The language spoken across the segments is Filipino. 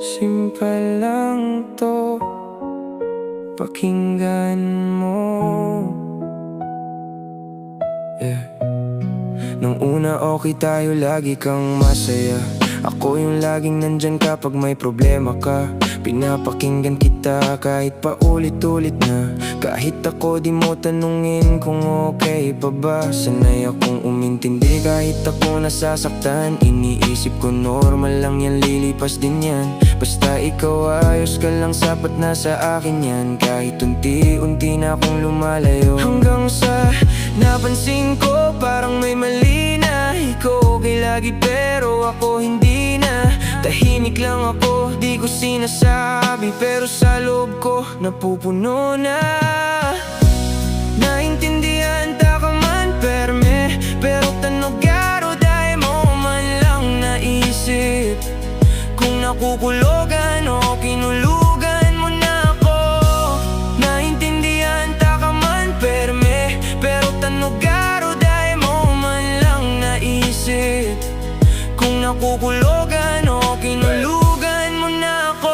Simple lang to, pakinggan mo. Nung una okay tayo, lagi kang masaya. Ako yung laging nandyan kapag may problema ka. Pinapakinggan kita kahit paulit-ulit na. Kahit ako di mo tanungin kung okay pa ba. Sanay akong umintindi kahit ako nasasaktan. Iniisip ko normal lang yan, lilipas din yan. Basta ikaw ayos ka lang, sapat na sa akin yan. Kahit unti-unti na akong lumalayo, hanggang sa napansin ko parang may mali na. Ikaw okay lagi pero ako hindi na. Tahimik lang ako, di ko sinasabi, pero sa loob ko napupuno na. Naintindihan ta ka man perme, pero tanogaro dahil mo man lang naisip. Kung nakukulogan o kinulugan mo na ako. Naintindihan ta ka man perme, pero tanogaro dahil mo man lang naisip. Kung nakukulogan o kinulugan mo na ako.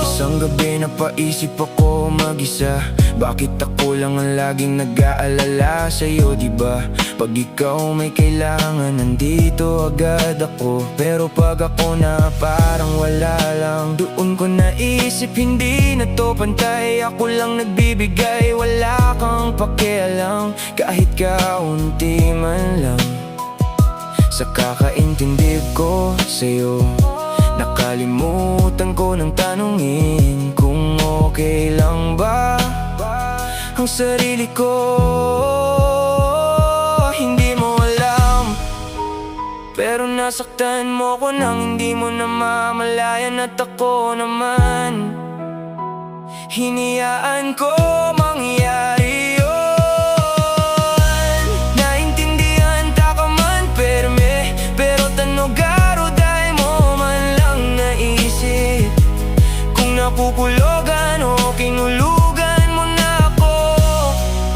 Isang gabi napaisip ako mag-isa, bakit ako lang ang laging nag-aalala sa'yo, diba? Pag ikaw may kailangan, nandito agad ako. Pero pag ako na parang wala lang, doon ko naisip hindi na to pantay. Ako lang nagbibigay, wala kang pakialam. Kahit kaunti man lang sa kakaintindi ko sa'yo. Nakalimutan ko ng tanungin kung okay lang ba ang sarili ko. Hindi mo alam, pero nasaktan mo ko nang hindi mo namamalayan. At ako naman, hinayaan ko mangyari yun. Naintindihan ta ka man perme, pero tanogaro dahil mo man lang naisip. Kung napupulogan o kinulugan mo na ako.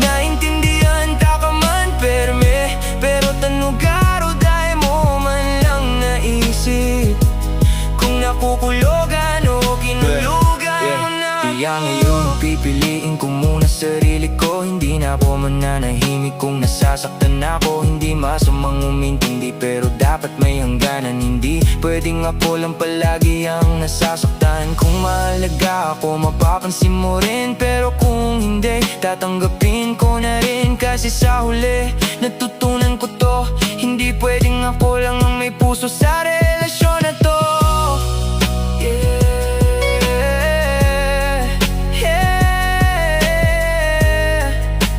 Naintindihan ta ka man perme, pero tanogaro dahil mo man lang naisip. Kung napupulogan o kinulugan mo na ako. Kaya ngayon pipiliin ko muna sarili ko. Hindi na ako mananahimik kung nasasaktan ako. Hindi masamang umintindi, pero dapat may hangganan. Hindi pwedeng ako lang palagi ang nasasaktan. Kung mahalaga ako, mapapansin mo rin. Pero kung hindi, tatanggapin ko na rin. Kasi sa huli, natutunan ko to, hindi pwedeng ako lang ang may puso sa relasyon na to.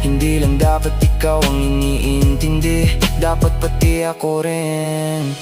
Hindi lang dapat ikaw ang iniintindi, dapat pati ako rin.